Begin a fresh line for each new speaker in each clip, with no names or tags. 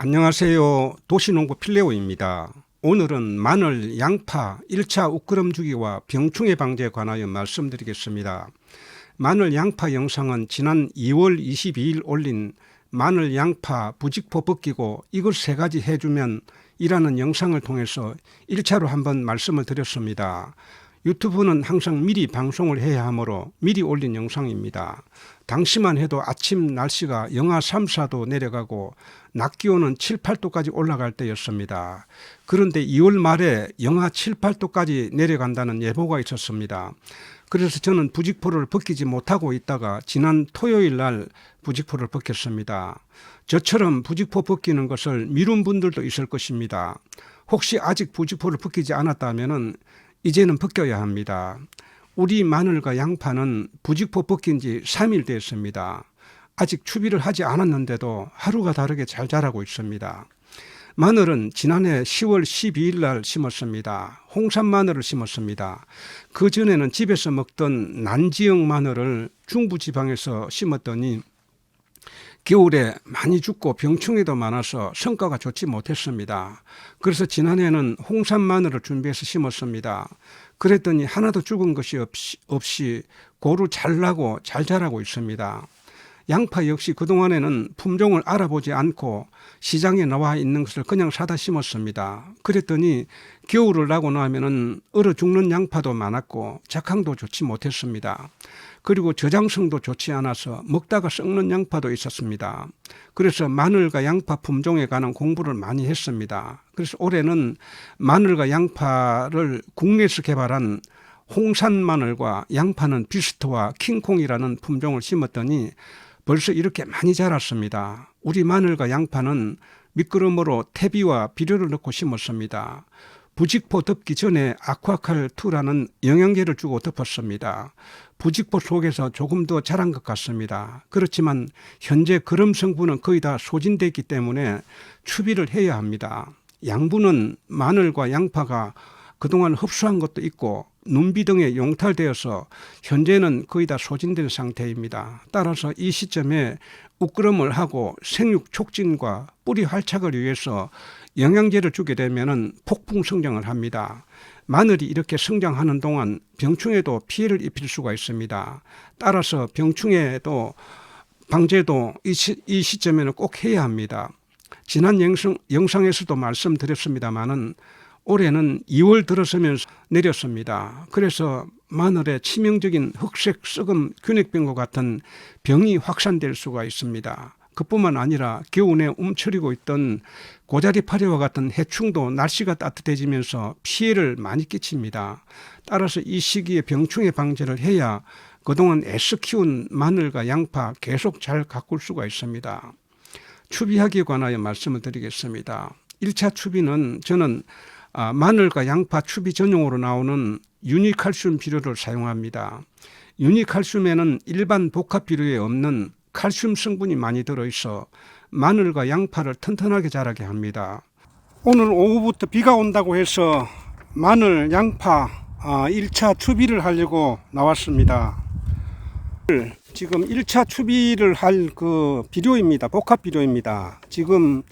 안녕하세요. 도시농부 필레오입니다. 오늘은 마늘, 양파, 1차 우끄럼 주기와 병충해 방제에 관하여 말씀드리겠습니다. 마늘, 양파 영상은 지난 2월 22일 올린 마늘, 양파, 부직포 벗기고 이것 3가지 해주면 이라는 영상을 통해서 1차로 한번 말씀을 드렸습니다. 유튜브는 항상 미리 방송을 해야 하므로 미리 올린 영상입니다. 당시만 해도 아침 날씨가 영하 3, 4도 내려가고 낮 기온은 7, 8도까지 올라갈 때였습니다. 그런데 2월 말에 영하 7, 8도까지 내려간다는 예보가 있었습니다. 그래서 저는 부직포를 벗기지 못하고 있다가 지난 토요일 날 부직포를 벗겼습니다. 저처럼 부직포 벗기는 것을 미룬 분들도 있을 것입니다. 혹시 아직 부직포를 벗기지 않았다면 이제는 벗겨야 합니다. 우리 마늘과 양파는 부직포 벗긴 지 3일 됐습니다. 아직 추비를 하지 않았는데도 하루가 다르게 잘 자라고 있습니다. 마늘은 지난해 10월 12일 날 심었습니다. 홍산 마늘을 심었습니다. 그 전에는 집에서 먹던 난지역 마늘을 중부지방에서 심었더니 겨울에 많이 죽고 병충해도 많아서 성과가 좋지 못했습니다. 그래서 지난해는 홍산 마늘을 준비해서 심었습니다. 그랬더니 하나도 죽은 것이 없이 고루 잘 나고 잘 자라고 있습니다. 양파 역시 그동안에는 품종을 알아보지 않고 시장에 나와 있는 것을 그냥 사다 심었습니다. 그랬더니 겨울을 나고 나면은 얼어 죽는 양파도 많았고 작황도 좋지 못했습니다. 그리고 저장성도 좋지 않아서 먹다가 썩는 양파도 있었습니다. 그래서 마늘과 양파 품종에 관한 공부를 많이 했습니다. 그래서 올해는 마늘과 양파를 국내에서 개발한 홍산 마늘과 양파는 비스트와 킹콩이라는 품종을 심었더니 벌써 이렇게 많이 자랐습니다. 우리 마늘과 양파는 미끄럼으로 퇴비와 비료를 넣고 심었습니다. 부직포 덮기 전에 아쿠아칼2라는 영양제를 주고 덮었습니다. 부직포 속에서 조금 더 자란 것 같습니다. 그렇지만 현재 거름 성분은 거의 다 소진되기 때문에 추비를 해야 합니다. 양분은 마늘과 양파가 그동안 흡수한 것도 있고 눈비 등에 용탈되어서 현재는 거의 다 소진된 상태입니다. 따라서 이 시점에 우끄럼을 하고 생육 촉진과 뿌리 활착을 위해서 영양제를 주게 되면 폭풍 성장을 합니다. 마늘이 이렇게 성장하는 동안 병충해도 피해를 입힐 수가 있습니다. 따라서 병충해도 방제도 이 시점에는 꼭 해야 합니다. 지난 영상에서도 말씀드렸습니다마는 올해는 2월 들어서면서 내렸습니다. 그래서 마늘에 치명적인 흑색 썩음 균핵병과 같은 병이 확산될 수가 있습니다. 그뿐만 아니라 겨우내 움츠리고 있던 고자리 파리와 같은 해충도 날씨가 따뜻해지면서 피해를 많이 끼칩니다. 따라서 이 시기에 병충해 방제를 해야 그동안 애써 키운 마늘과 양파 계속 잘 가꿀 수가 있습니다. 추비하기에 관하여 말씀을 드리겠습니다. 1차 추비는 저는 마늘과 양파 추비 전용으로 나오는 유니칼슘 비료를 사용합니다. 유니칼슘에는 일반 복합 비료에 없는 칼슘 성분이 많이 들어있어 마늘과 양파를 튼튼하게 자라게 합니다. 오늘 오후부터 비가 온다고 해서 마늘, 양파 1차 추비를 하려고 나왔습니다. 지금 1차 추비를 할 그 비료입니다. 복합 비료입니다. 지금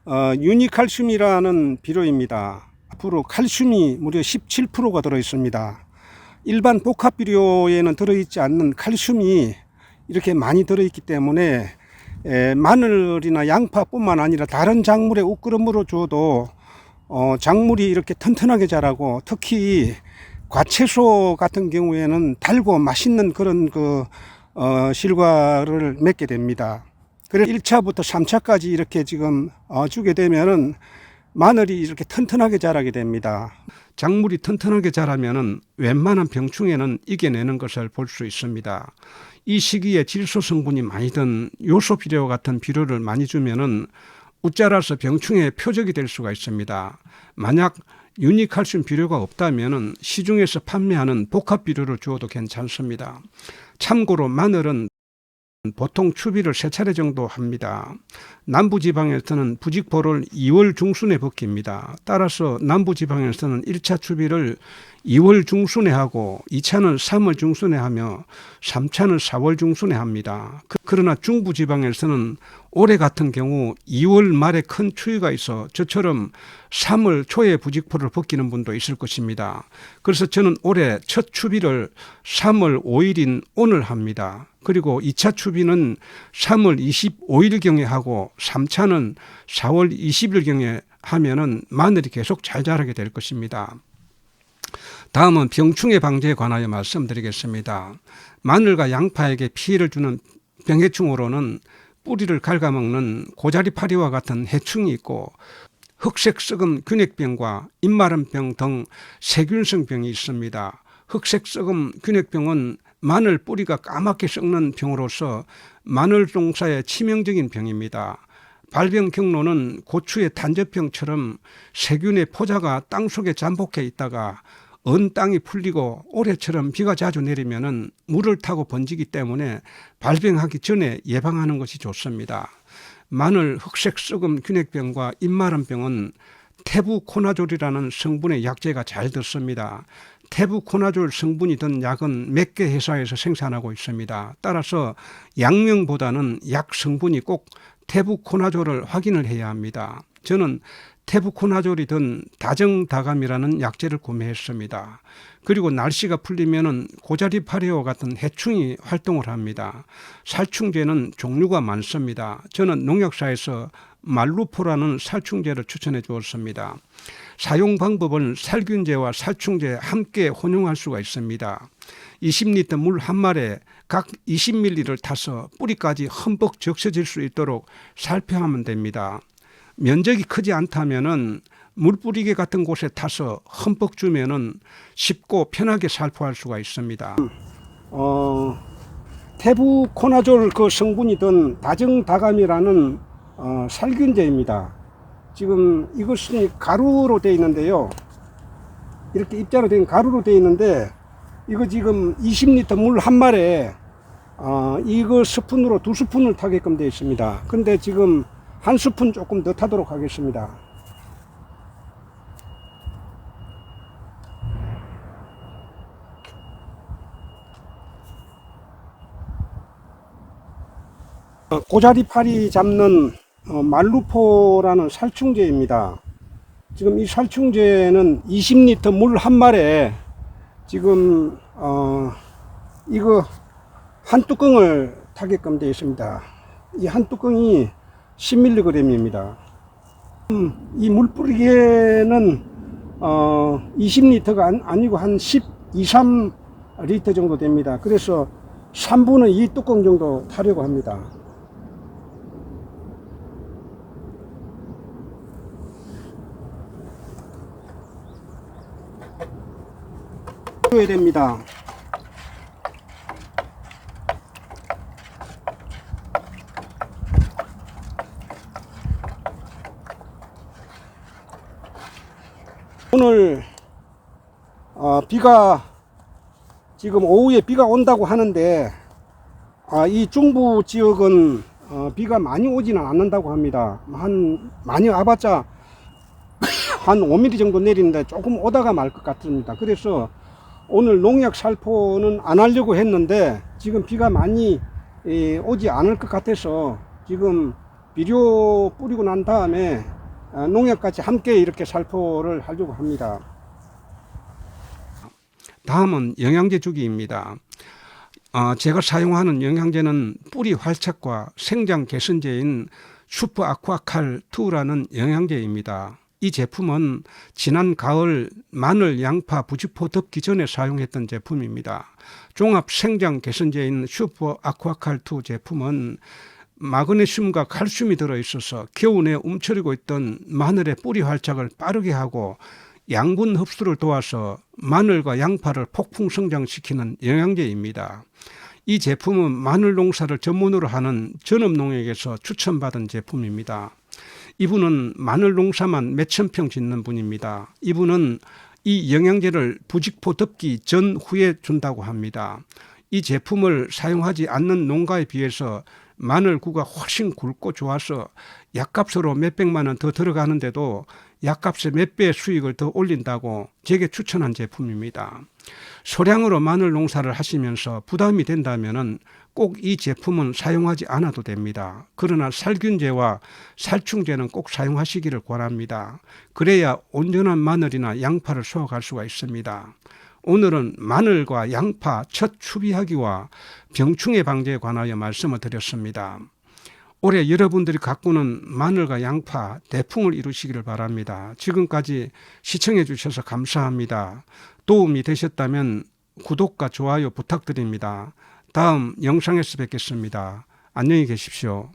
유니칼슘이라는 비료입니다. 앞으로 칼슘이 무려 17%가 들어있습니다. 일반 복합 비료에는 들어있지 않는 칼슘이 이렇게 많이 들어있기 때문에 마늘이나 양파뿐만 아니라 다른 작물에 우끄럼으로 줘도 작물이 이렇게 튼튼하게 자라고 특히 과채소 같은 경우에는 달고 맛있는 그런 실과를 맺게 됩니다. 그래서 1차부터 3차까지 이렇게 지금 주게 되면은 마늘이 이렇게 튼튼하게 자라게 됩니다. 작물이 튼튼하게 자라면은 웬만한 병충해는 이겨내는 것을 볼 수 있습니다. 이 시기에 질소 성분이 많이 든 요소 비료와 같은 비료를 많이 주면은 웃자라서 병충해의 표적이 될 수가 있습니다. 만약 유니칼슘 비료가 없다면은 시중에서 판매하는 복합 비료를 주어도 괜찮습니다. 참고로 마늘은 보통 추비를 3차례 정도 합니다. 남부지방에서는 부직포를 2월 중순에 벗깁니다. 따라서 남부지방에서는 1차 추비를 2월 중순에 하고 2차는 3월 중순에 하며 3차는 4월 중순에 합니다. 그러나 중부지방에서는 올해 같은 경우 2월 말에 큰 추위가 있어 저처럼 3월 초에 부직포를 벗기는 분도 있을 것입니다. 그래서 저는 올해 첫 추비를 3월 5일인 오늘 합니다. 그리고 2차 추비는 3월 25일경에 하고 3차는 4월 20일경에 하면은 마늘이 계속 잘 자라게 될 것입니다. 다음은 병충해 방제에 관하여 말씀드리겠습니다. 마늘과 양파에게 피해를 주는 병해충으로는 뿌리를 갉아먹는 고자리파리와 같은 해충이 있고 흑색 썩음 균핵병과 입마름병 등 세균성 병이 있습니다. 흑색 썩음 균핵병은 마늘 뿌리가 까맣게 썩는 병으로서 마늘 농사에 치명적인 병입니다. 발병 경로는 고추의 단접병처럼 세균의 포자가 땅속에 잠복해 있다가 언 땅이 풀리고 올해처럼 비가 자주 내리면 물을 타고 번지기 때문에 발병하기 전에 예방하는 것이 좋습니다. 마늘 흑색 썩음 균핵병과 입마름병은 테부코나졸이라는 성분의 약재가 잘 듣습니다. 테부코나졸 성분이 든 약은 몇 개 회사에서 생산하고 있습니다. 따라서 약명보다는 약 성분이 꼭 테부코나졸을 확인을 해야 합니다. 저는 테부코나졸이 든 다정다감이라는 약재를 구매했습니다. 그리고 날씨가 풀리면 고자리파리와 같은 해충이 활동을 합니다. 살충제는 종류가 많습니다. 저는 농약사에서 말루포라는 살충제를 추천해 주었습니다. 사용 방법은 살균제와 살충제 함께 혼용할 수가 있습니다. 20리터 물 한 말에 각 20ml를 타서 뿌리까지 흠뻑 적셔질 수 있도록 살펴하면 됩니다. 면적이 크지 않다면은 물뿌리개 같은 곳에 타서 흠뻑 주면은 쉽고 편하게 살포할 수가 있습니다. 테부코나졸 그 성분이 든 다정다감이라는 살균제입니다. 지금 이것은 가루로 되어 있는데요. 이렇게 입자로 된 가루로 되어 있는데 이거 지금 20리터 물 한 말에 이거 스푼으로 2스푼을 타게끔 되어 있습니다. 근데 지금 1스푼 조금 더 타도록 하겠습니다. 고자리파리 잡는 말루포라는 살충제입니다. 지금 이 살충제는 20리터 물 한 말에 지금 이거 한 뚜껑을 타게끔 되어 있습니다. 이 한 뚜껑이 10mg입니다. 이 물뿌리개는 20리터가 아니고 한 12, 3리터 정도 됩니다. 그래서 3분의 2 뚜껑 정도 타려고 합니다. 해야 됩니다. 오늘 비가 지금 오후에 비가 온다고 하는데 이 중부 지역은 비가 많이 오지는 않는다고 합니다. 많이 와봤자 한 5mm 정도 내리는데 조금 오다가 말 것 같습니다. 그래서 오늘 농약 살포는 안 하려고 했는데 지금 비가 많이 오지 않을 것 같아서 지금 비료 뿌리고 난 다음에 농약까지 함께 이렇게 살포를 하려고 합니다. 다음은 영양제 주기입니다. 제가 사용하는 영양제는 뿌리 활착과 생장 개선제인 슈퍼 아쿠아칼 2라는 영양제입니다. 이 제품은 지난 가을 마늘, 양파, 부직포 덮기 전에 사용했던 제품입니다. 종합 생장 개선제인 슈퍼 아쿠아칼 2 제품은 마그네슘과 칼슘이 들어있어서 겨우내 움츠리고 있던 마늘의 뿌리 활착을 빠르게 하고 양분 흡수를 도와서 마늘과 양파를 폭풍 성장시키는 영양제입니다. 이 제품은 마늘 농사를 전문으로 하는 전업농약에서 추천받은 제품입니다. 이분은 마늘 농사만 몇천 평 짓는 분입니다. 이분은 이 영양제를 부직포 덮기 전 후에 준다고 합니다. 이 제품을 사용하지 않는 농가에 비해서 마늘구가 훨씬 굵고 좋아서 약값으로 몇백만 원 더 들어가는데도 약값의 몇 배의 수익을 더 올린다고 제게 추천한 제품입니다. 소량으로 마늘 농사를 하시면서 부담이 된다면 꼭 이 제품은 사용하지 않아도 됩니다. 그러나 살균제와 살충제는 꼭 사용하시기를 권합니다. 그래야 온전한 마늘이나 양파를 수확할 수가 있습니다. 오늘은 마늘과 양파 첫 추비하기와 병충해 방제에 관하여 말씀을 드렸습니다. 올해 여러분들이 가꾸는 마늘과 양파 대풍을 이루시기를 바랍니다. 지금까지 시청해 주셔서 감사합니다. 도움이 되셨다면 구독과 좋아요 부탁드립니다. 다음 영상에서 뵙겠습니다. 안녕히 계십시오.